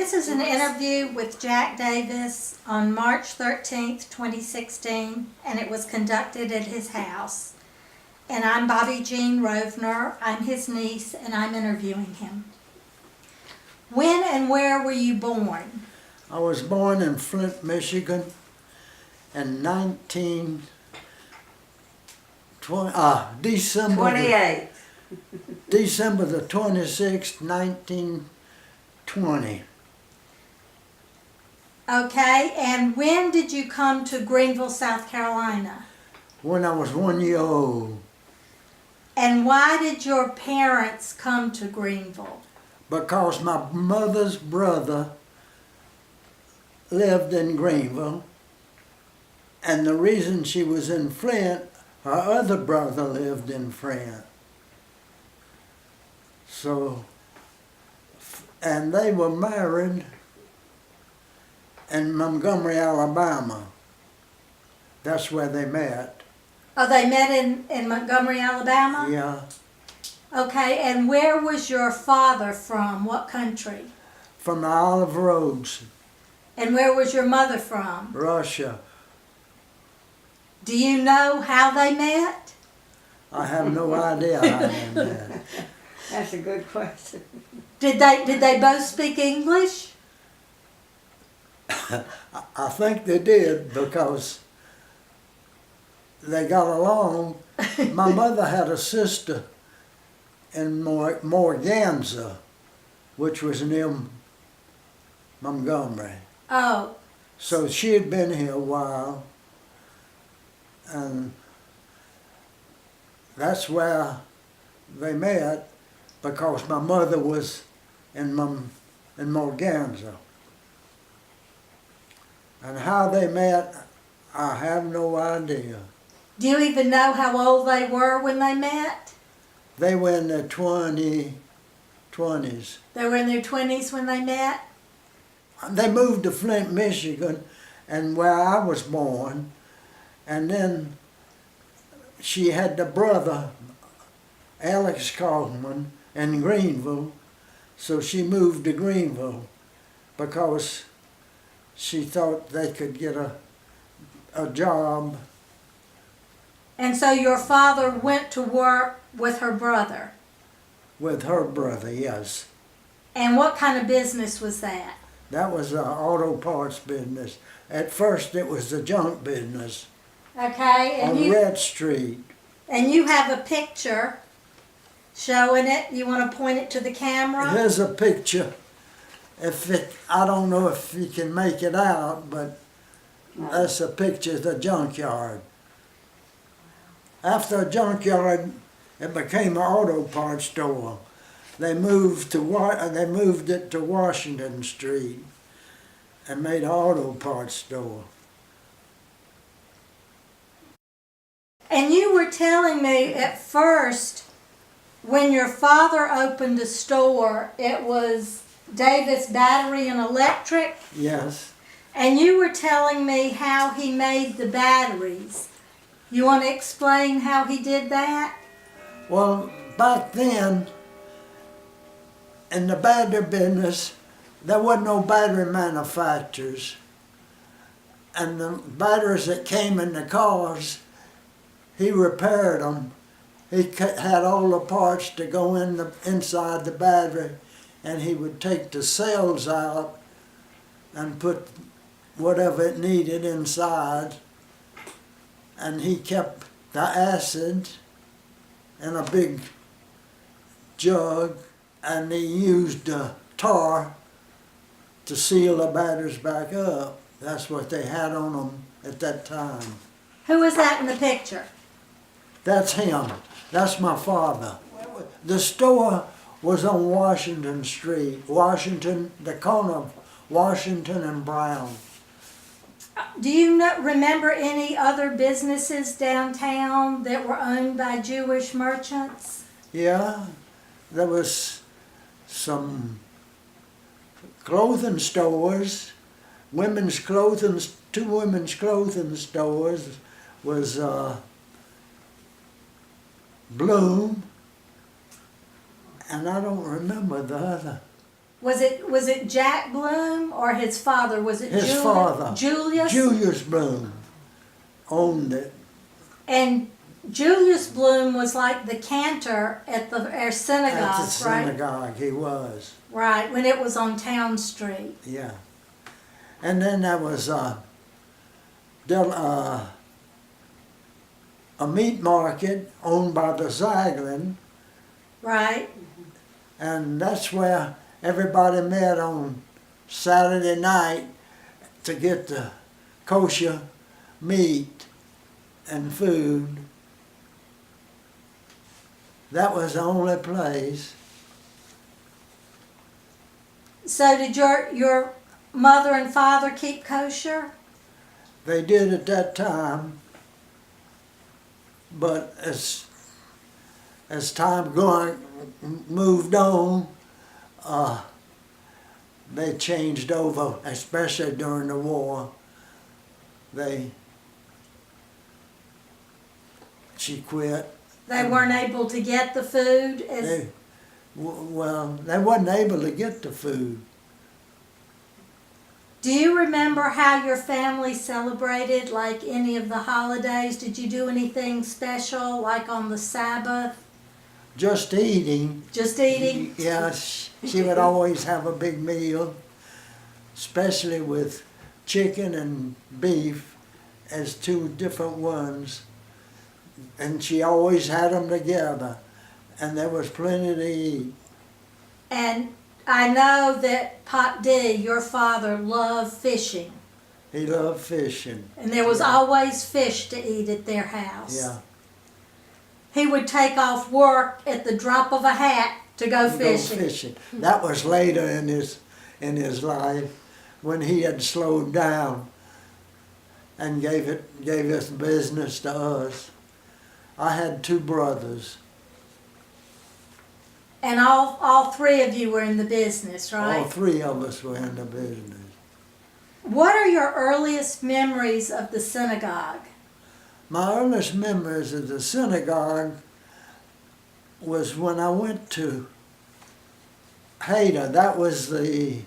This is an interview with Jack Davis on March 13th, 2016, and it was conducted at his house. And I'm Bobby Jean Rovner. I'm his niece, and I'm interviewing him. When and where were you born? I was born in Flint, Michigan in December the 26th, 1920. Okay, and when did you come to Greenville, South Carolina? When I was 1 year old. And why did your parents come to Greenville? Because my mother's brother lived in Greenville, and the reason she was in Flint, her other brother lived in Flint. So, and they were married in Montgomery, Alabama. That's where they met. Oh, they met in Montgomery, Alabama? Yeah. Okay, and where was your father from? What country? From the Olive Roads. And where was your mother from? Russia. Do you know how they met? I have no idea how they met. That's a good question. Did they both speak English? I think they did because they got along. My mother had a sister in Morganza, which was near Montgomery. Oh. So she had been here a while, and that's where they met because my mother was in Morganza. And how they met, I have no idea. Do you even know how old they were when they met? They were in their 20s. They were in their 20s when they met? They moved to Flint, Michigan, and where I was born. And then she had the brother, Alex Kaufman, in Greenville. So she moved to Greenville because she thought they could get a job. And so your father went to work with her brother? With her brother, yes. And what kind of business was that? That was an auto parts business. At first it was a junk business. Okay, and on Red Street. And you have a picture showing it. You want to point it to the camera? Here's a picture. I don't know if you can make it out, but that's a picture of the junkyard. After a junkyard, it became an auto parts store. They moved it to Washington Street and made an auto parts store. And you were telling me at first, when your father opened the store, it was Davis Battery and Electric? Yes. And you were telling me how he made the batteries. You want to explain how he did that? Well, back then, in the battery business, there wasn't no battery manufacturers. And the batteries that came in the cars, he repaired them. He had all the parts to go inside the battery, and he would take the cells out and put whatever it needed inside. And he kept the acid in a big jug, and he used tar to seal the batteries back up. That's what they had on them at that time. Who was that in the picture? That's him. That's my father. The store was on Washington Street, the corner of Washington and Brown. Do you remember any other businesses downtown that were owned by Jewish merchants? Yeah, there was some clothing stores, two women's clothing stores was Bloom, and I don't remember the other. Was it Jack Bloom or his father? Was it His father. Julius? Julius Bloom owned it. And Julius Bloom was like the cantor at our synagogue, At the right? synagogue, he was. Right, when it was on Town Street. Yeah. And then there was a meat market owned by the Zaglin, Right. and that's where everybody met on Saturday night to get the kosher meat and food. That was the only place. So did your mother and father keep kosher? They did at that time, but as time moved on, they changed over, especially during the war. She quit. They weren't able to get the food as They wasn't able to get the food. Do you remember how your family celebrated, like any of the holidays? Did you do anything special, like on the Sabbath? Just eating. Just eating? Yes, she would always have a big meal, especially with chicken and beef as two different ones. And she always had them together, and there was plenty to eat. And I know that Pop D, your father, loved fishing. He loved fishing. And there was always fish to eat at their house. Yeah. He would take off work at the drop of a hat to go fishing. Go fishing. That was later in his life, when he had slowed down and gave his business to us. I had two brothers. And all three of you were in the business, right? All three of us were in the business. What are your earliest memories of the synagogue? My earliest memories of the synagogue was when I went to Haida. That was the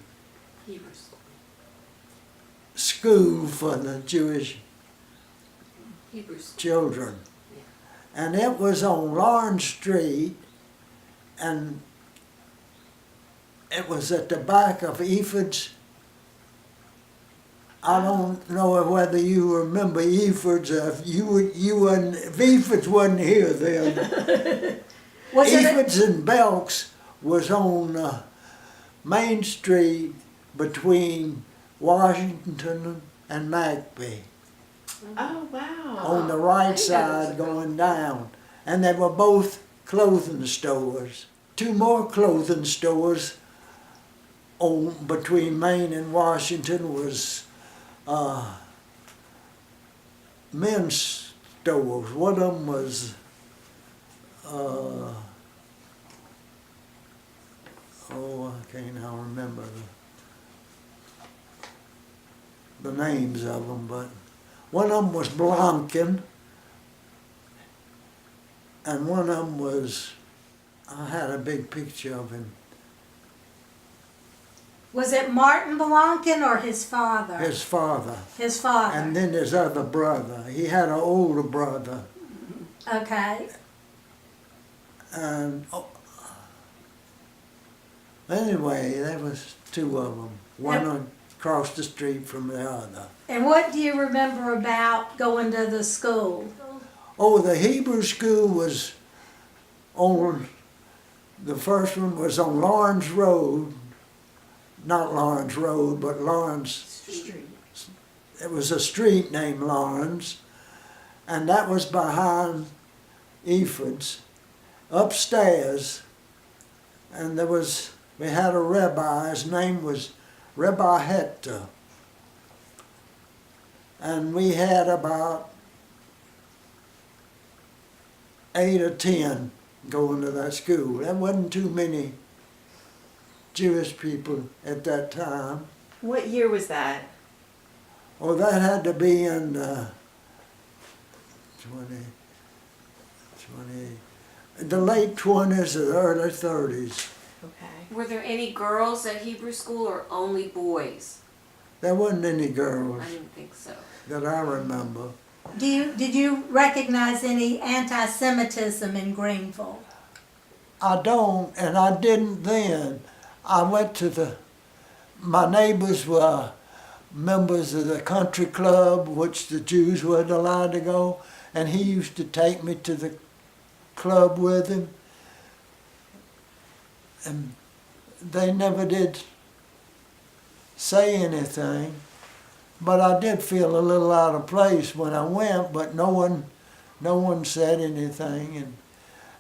school for the Jewish children. And it was on Lawrence Street, and it was at the back of Epherd's. I don't know whether you remember Epherd's. If Epherd's wasn't here then. Epherd's and Belk's was on Main Street between Washington and McBee. Oh, wow. On the right side going down. And they were both clothing stores. Two more clothing stores on between Maine and Washington was men's stores. One of them was I can't now remember the names of them, but one of them was Blomkin, and one of them was, I had a big picture of him. Was it Martin Blonkin or his father? His father. His father. And then his other brother. He had an older brother. Okay. And anyway, there was two of them. One across the street from the other. And what do you remember about going to the school? Oh, the Hebrew school was on, the first one was on Lawrence Road. Not Lawrence Road, but Lawrence Street. It was a street named Lawrence, and that was behind Epherd's. Upstairs, and we had a rabbi, his name was Rabbi Hector. And we had about 8 or 10 going to that school. There wasn't too many Jewish people at that time. What year was that? Oh, that had to be in 20, the late 20s or the early 30s. Okay. Were there any girls at Hebrew school or only boys? There wasn't any girls I didn't think so. that I remember. Did you recognize any anti-Semitism in Greenville? I don't, and I didn't then. I went to my neighbors were members of the country club, which the Jews weren't allowed to go, and he used to take me to the club with him. And they never did say anything, but I did feel a little out of place when I went, but no one said anything.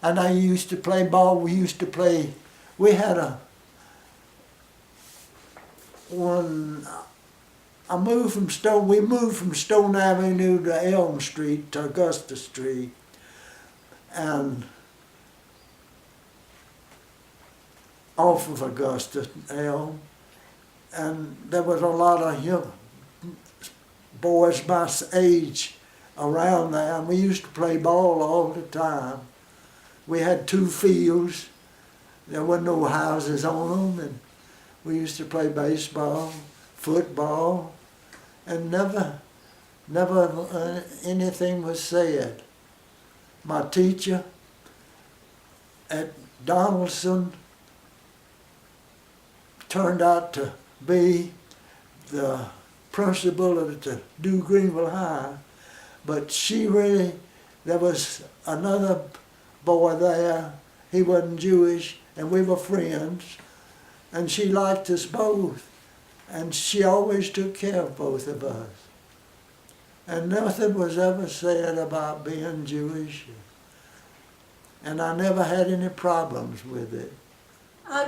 And I used to play ball. We had we moved from Stone Avenue to Elm Street to Augusta Street, and off of Augusta, Elm, and there was a lot of young boys my age around there, and we used to play ball all the time. We had 2 fields. There were no houses on them, and we used to play baseball, football, and never anything was said. My teacher at Donaldson turned out to be the principal of the New Greenville High, but there was another boy there, he wasn't Jewish, and we were friends, and she liked us both, and she always took care of both of us. And nothing was ever said about being Jewish, and I never had any problems with it.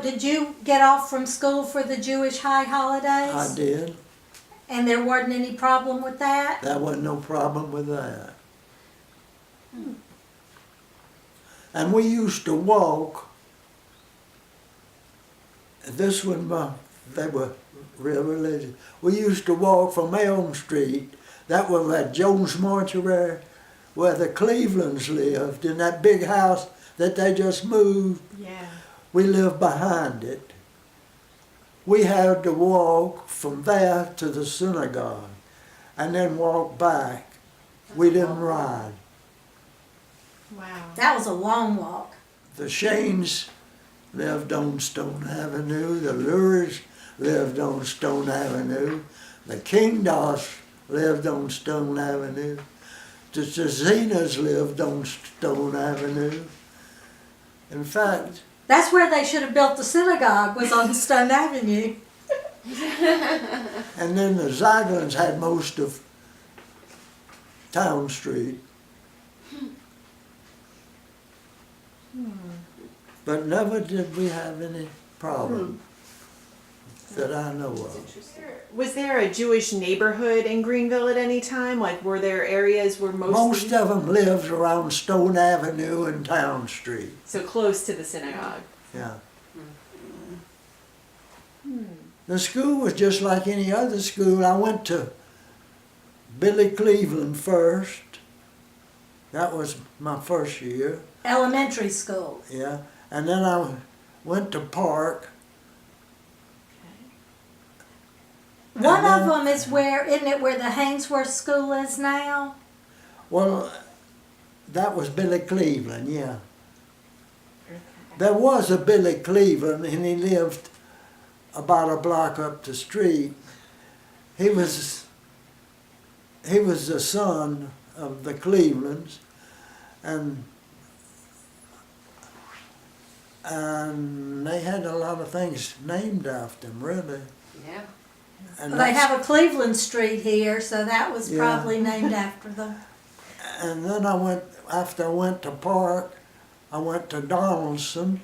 Did you get off from school for the Jewish high holidays? I did. And there wasn't any problem with that? There wasn't no problem with that. And we used to walk. This one, they were real religious. We used to walk from Elm Street. That was at Jones Mortuary, where the Clevelands lived, in that big house that they just moved. Yeah. We lived behind it. We had to walk from there to the synagogue and then walk back. We didn't ride. Wow. That was a long walk. The Shanes lived on Stone Avenue. The Lures lived on Stone Avenue. The Kingdoss lived on Stone Avenue. The Zenas lived on Stone Avenue. In fact, That's where they should have built the synagogue, was on Stone Avenue. and then the Zeiglins had most of Town Street. But never did we have any problem that I know of. Was there a Jewish neighborhood in Greenville at any time? Like, were there areas where Most of them lived around Stone Avenue and Town Street. so close to the synagogue? Yeah. The school was just like any other school. I went to Billy Cleveland first. That was my first year. Elementary school. Yeah. And then I went to Park. One then- of them is isn't it where the Hainsworth School is now? Well, that was Billy Cleveland, yeah. There was a Billy Cleveland, and he lived about a block up the street. He was the son of the Clevelands, and they had a lot of things named after him, really. Yeah. And They that's- have a Cleveland Street here, so that was Yeah. probably named after them. And then after I went to Park, I went to Donaldson.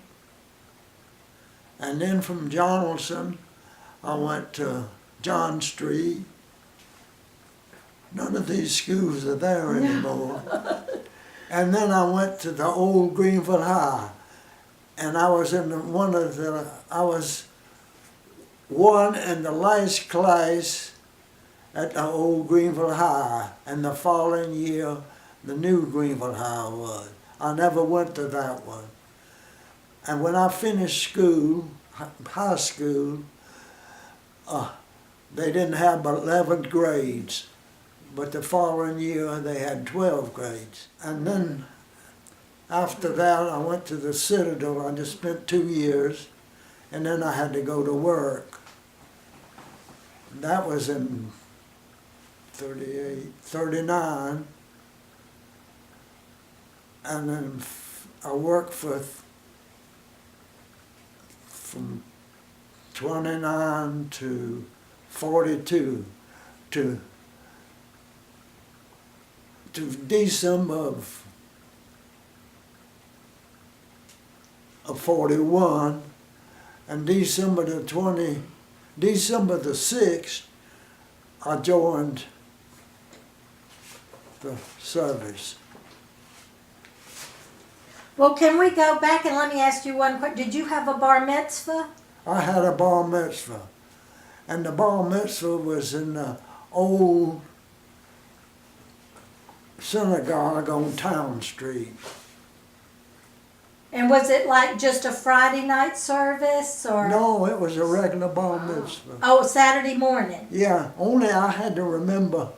And then from Donaldson, I went to John Street. None of these schools are there anymore. And then I went to the old Greenville High. And I was one in the last class at the old Greenville High. And the following year, the new Greenville High was. I never went to that one. And when I finished school, high school, they didn't have 11 grades, but the following year they had 12 grades. And then after that, I went to the Citadel. I just spent 2 years, and then I had to go to work. That was in 38, 39. And then I worked from 29 to 42 to December of 41, and December the 6th, I joined the service. Well, can we go back and let me ask you one question? Did you have a bar mitzvah? I had a bar mitzvah, and the bar mitzvah was in the old synagogue on Town Street. And was it like just a Friday night service or? No, it was a regular bar mitzvah. Oh, Saturday morning. Yeah, only I had to remember,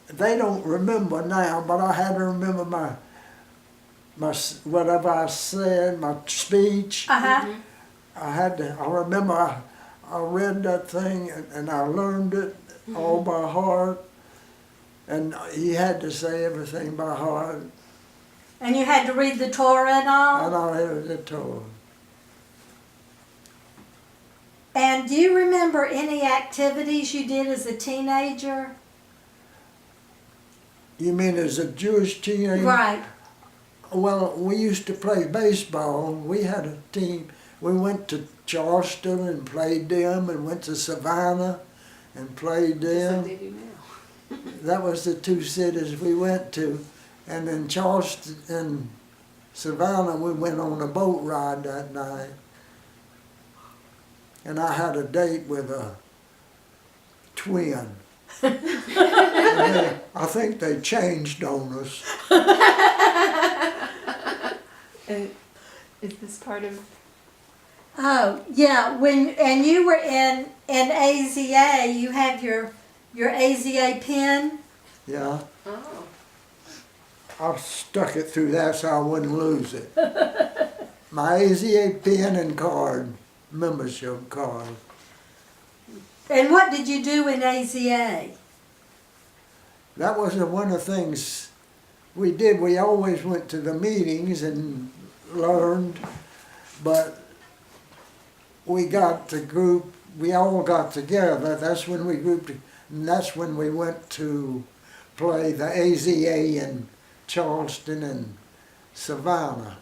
they don't remember now, but I had to remember my whatever I said, my speech. Uh-huh. I remember I read that thing and I learned it all by heart. And he had to say everything by heart. And you had to read the Torah and all? And I read the Torah. And do you remember any activities you did as a teenager? You mean as a Jewish teenager? Right. Well, we used to play baseball. We had a team. We went to Charleston and played them, and went to Savannah and played them. So they do now. That was the two cities we went to. And in Charleston and Savannah, we went on a boat ride that night. And I had a date with a twin. I think they changed on us. And is this part of? Oh, yeah. And you were in AZA, you have your AZA pin? Yeah, Oh. I stuck it through that so I wouldn't lose it. My AZA pin and card, membership card. And what did you do in AZA? That was one of the things we did. We always went to the meetings and learned, but we got the group, we all got together. That's when we grouped, and that's when we went to play the AZA in Charleston and Savannah.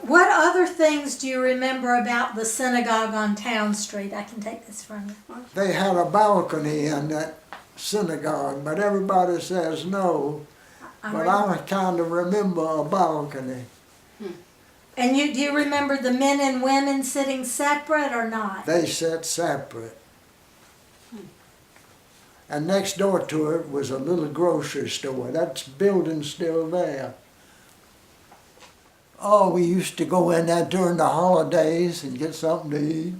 What other things do you remember about the synagogue on Town Street? I can take this from you. They had a balcony in that synagogue, but everybody says no. But I kind of remember a balcony. And do you remember the men and women sitting separate or not? They sat separate. And next door to it was a little grocery store. That building's still there. Oh, we used to go in there during the holidays and get something to eat.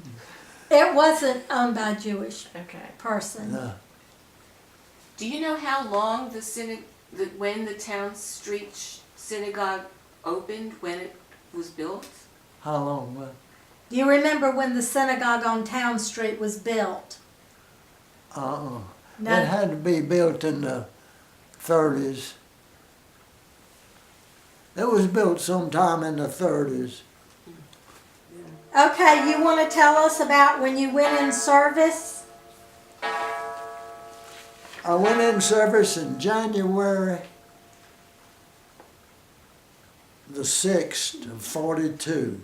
It wasn't owned by a Jewish Okay. person. No. Do you know how long when the Town Street Synagogue opened, when it was built? How long? Do you remember when the synagogue on Town Street was built? Uh-uh. No. It had to be built in the 30s. It was built sometime in the 30s. Okay, you want to tell us about when you went in service? I went in service in January the 6th of 42.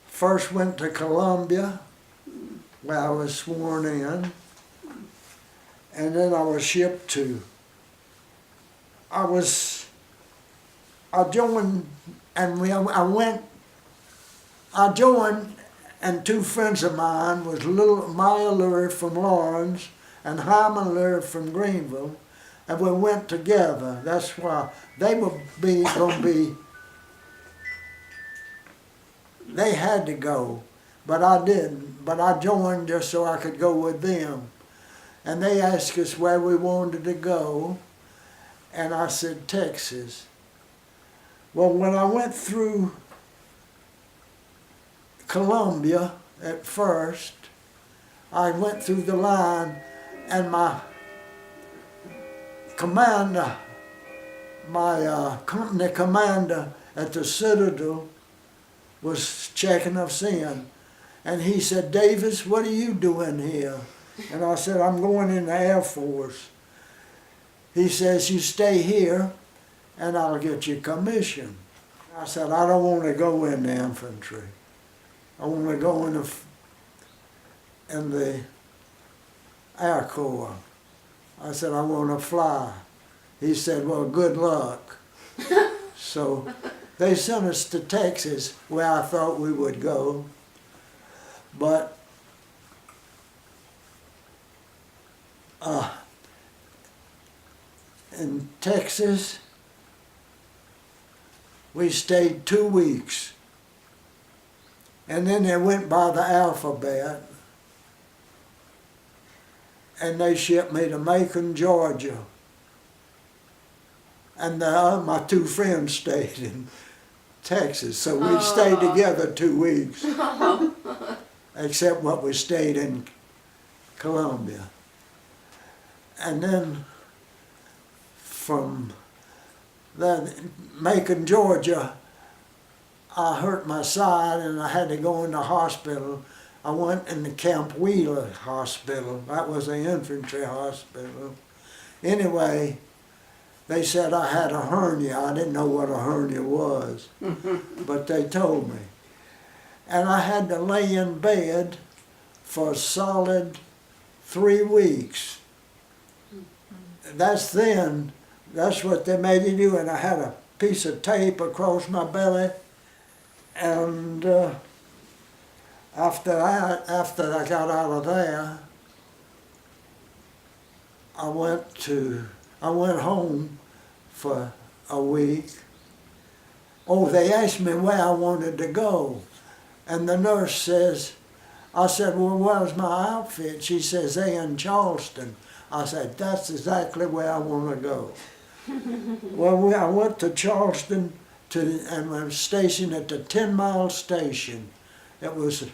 First went to Columbia, where I was sworn in, and then I was shipped to. I joined, and I joined, and two friends of mine was Maya Lurie from Lawrence and Hyman Lurie from Greenville. and we went together. That's why they were gonna be. They had to go, but I didn't. But I joined just so I could go with them. And they asked us where we wanted to go, and I said Texas. Well, when I went through Columbia at first, I went through the line, and my commander, my company commander at the Citadel was checking us in. And he said, "Davis, what are you doing here?" And I said, "I'm going in the Air Force." He says, "You stay here and I'll get you commission." I said, "I don't want to go in the infantry. I want to go in the Air Corps." I said, "I want to fly." He said, "Well, good luck." So they sent us to Texas, where I thought we would go. But in Texas, we stayed 2 weeks. And then they went by the alphabet, and they shipped me to Macon, Georgia. And my two friends stayed in Texas, so we stayed together 2 weeks, except what we stayed in Columbia. And then from Macon, Georgia, I hurt my side and I had to go in the hospital. I went in the Camp Wheeler Hospital. That was an infantry hospital. Anyway, they said I had a hernia. I didn't know what a hernia was, but they told me. And I had to lay in bed for a solid 3 weeks. That's what they made you do, and I had a piece of tape across my belly. And after I got out of there, I went home for a week. Oh, they asked me where I wanted to go. And the nurse says, I said, "Well, where's my outfit?" She says, "They in Charleston." I said, "That's exactly where I want to go." Well, I went to Charleston and was stationed at the 10-mile station. It wasn't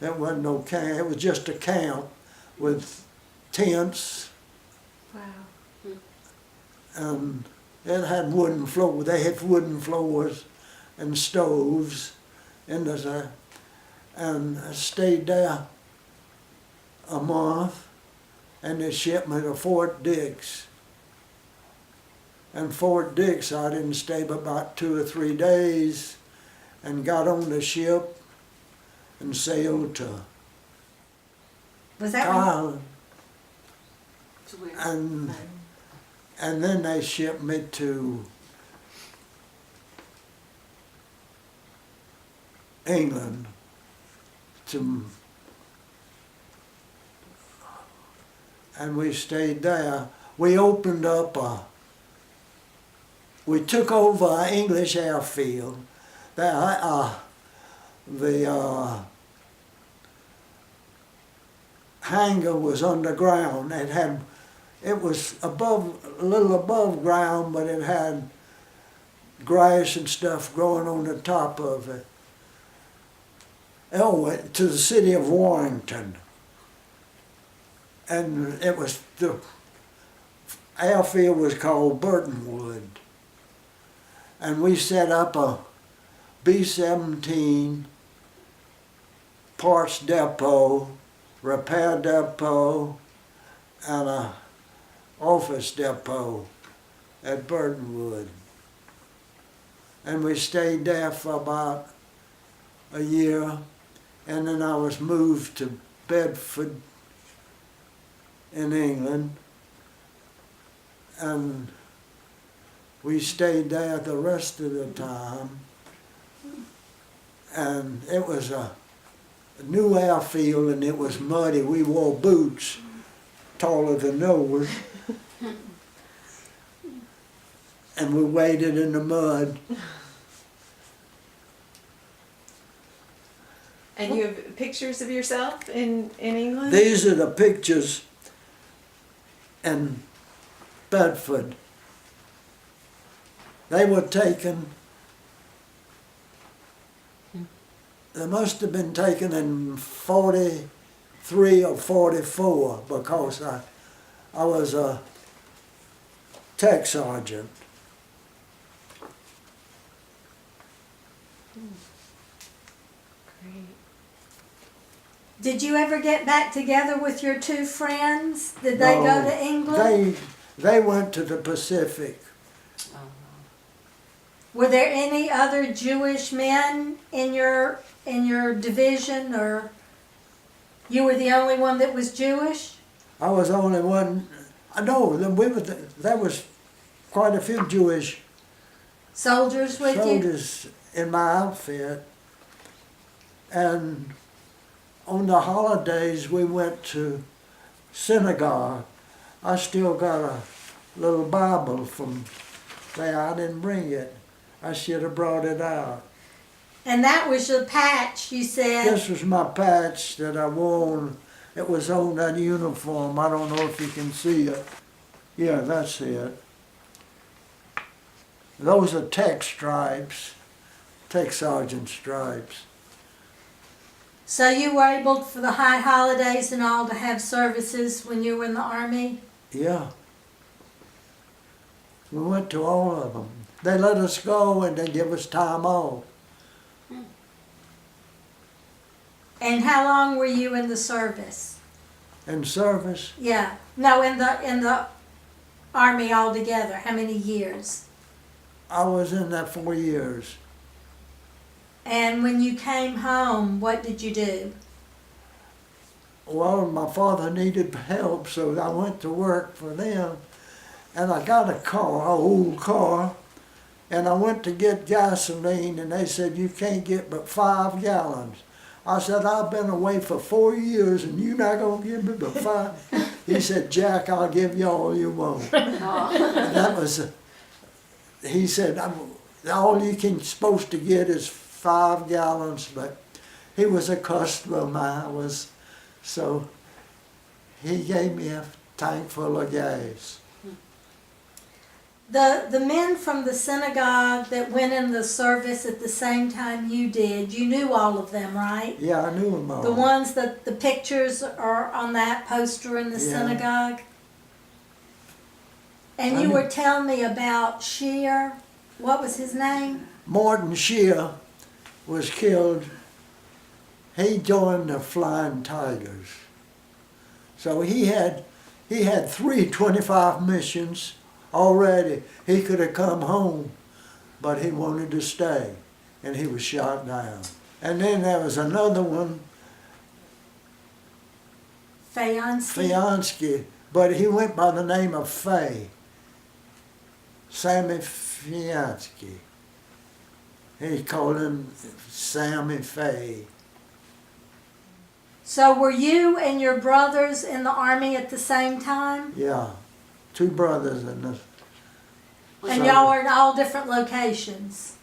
no camp, it was just a camp with tents. Wow. And it had wooden floors. They had wooden floors and stoves in there. And I stayed there a month, and they shipped me to Fort Dix. And Fort Dix, I didn't stay but about 2 or 3 days, and got on the ship and sailed to Was that Thailand. To where? And then they shipped me to England and we stayed there. We opened up we took over an English airfield. The hangar was underground. It was a little above ground, but it had grass and stuff growing on the top of it. Oh, to the city of Warrington. And the airfield was called Burtonwood. And we set up a B-17 parts depot, repair depot, and a office depot at Burtonwood. And we stayed there for about a year, and then I was moved to Bedford in England, and we stayed there the rest of the time. And it was a new airfield, and it was muddy. We wore boots taller than those. and we waded in the mud. And you have pictures of yourself in England? These are the pictures in Bedford. They were taken, they must have been taken in 43 or 44 because I was a tech sergeant. Great. Did you ever get back together with your two friends? Did they go No, to England? They went to the Pacific. Oh, Were there any other Jewish men in your division, or you were the only one that was Jewish? I was the only one. I know there was quite a few Jewish Soldiers with you? soldiers in my outfit, and on the holidays we went to synagogue. I still got a little Bible from there. I didn't bring it. I should have brought it out. And that was your patch, you said? This was my patch that I wore. It was on that uniform. I don't know if you can see it. Yeah, that's it. Those are tech stripes, tech sergeant stripes. So you were able for the high holidays and all to have services when you were in the Army? Yeah. We went to all of them. They let us go and they give us time off. And how long were you in the service? In service, Yeah. No, in the Army altogether. How many years? I was in there 4 years. And when you came home, what did you do? Well, my father needed help, so I went to work for them. And I got a car, an old car, and I went to get gasoline, and they said, you can't get but 5 gallons. I said, I've been away for 4 years, and you're not going to give me but 5? He said, Jack, I'll give you all you want. And that was, he said, all you can supposed to get is 5 gallons, but he was a customer of mine, so he gave me a tank full of gas. The men from the synagogue that went in the service at the same time you did, you knew all of them, right? Yeah, I knew them all. The ones that the pictures are on that poster in the Yeah. synagogue? And I you knew- were telling me about Shear. What was his name? Morton Shear was killed. He joined the Flying Tigers. So he had 3 25 missions already. He could have come home, but he wanted to stay, and he was shot down. And then there was another one, Fayansky. Fiansky, but he went by the name of Fay. Sammy Fiansky. He called him Sammy Fay. So were you and your brothers in the Army at the same time? Yeah, 2 brothers in this. And y'all were in all different locations?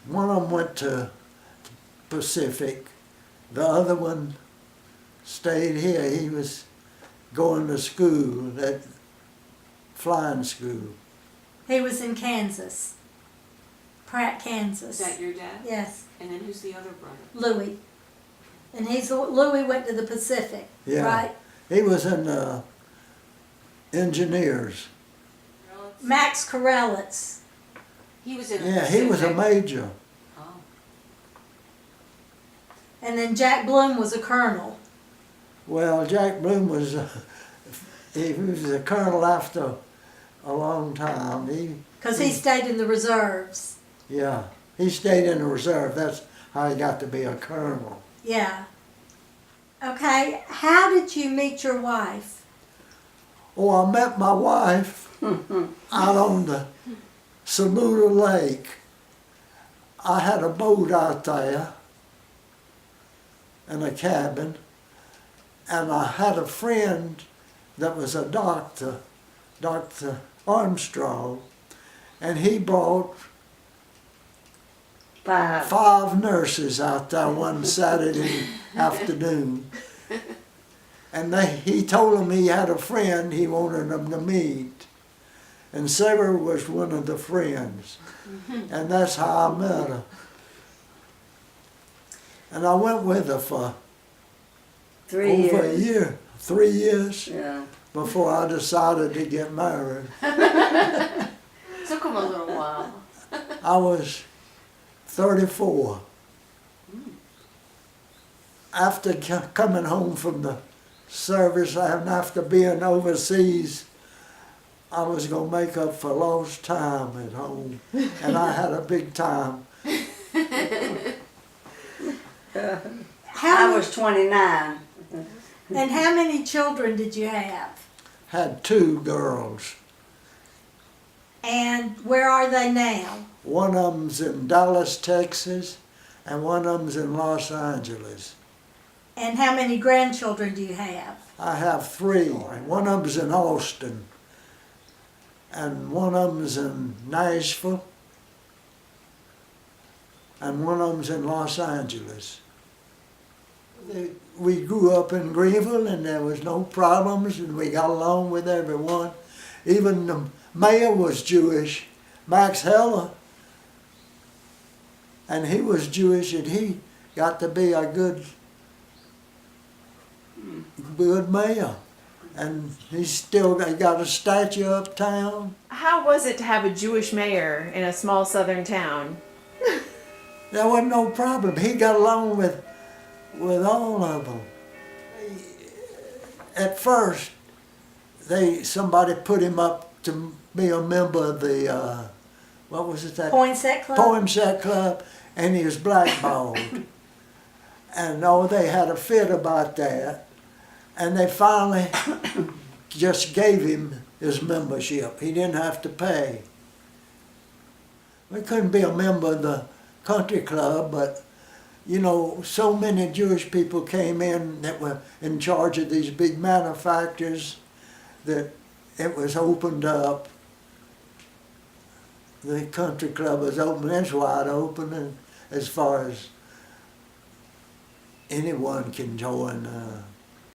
One of them went to Pacific. The other one stayed here. He was going to school, at flying school. He was in Kansas. Pratt, Kansas. Is that your dad? Yes, And then who's the other brother? Louis. And Louis went to the Pacific, Yeah. right? He was in engineers. Max Corelitz. He was in the Yeah, he was a Pacific. major. Oh. And then Jack Bloom was a colonel. Well, Jack Bloom was, he was a colonel after a long time. Because he stayed in the reserves. Yeah, he stayed in the reserve. That's how he got to be a colonel. Yeah. Okay, how did you meet your wife? Oh, I met my wife out on the Saluda Lake. I had a boat out there and a cabin, and I had a friend that was a doctor, Dr. Armstrong, and he brought 5. 5 nurses out there one Saturday afternoon. And he told them he had a friend he wanted them to meet. And Sarah was one of the friends. And that's how I met her. And I went with her for 3 over a years. year, 3 years, Yeah. before I decided to get married. Took him a little while. I was 34. After coming home from the service and after being overseas, I was going to make up for lost time at home. And I had a big time. I was 29. And how many children did you have? Had 2 girls. And where are they now? One of them's in Dallas, Texas, and one of them's in Los Angeles. And how many grandchildren do you have? I have 3. One of them's in Austin, and one of them's in Nashville, and one of them's in Los Angeles. We grew up in Greenville, and there was no problems, and we got along with everyone. Even the mayor was Jewish, Max Heller, and he was Jewish, and he got to be a good mayor. And he's still got a statue uptown. How was it to have a Jewish mayor in a small southern town? There wasn't no problem. He got along with all of them. At first, somebody put him up to be a member of the what was it, that Poinsett Club? Poinsett Club, and he was blackballed. And they had a fit about that, and they finally just gave him his membership. He didn't have to pay. We couldn't be a member of the country club, but so many Jewish people came in that were in charge of these big manufacturers that it was opened up. The country club was open, it's wide open, and as far as anyone can join.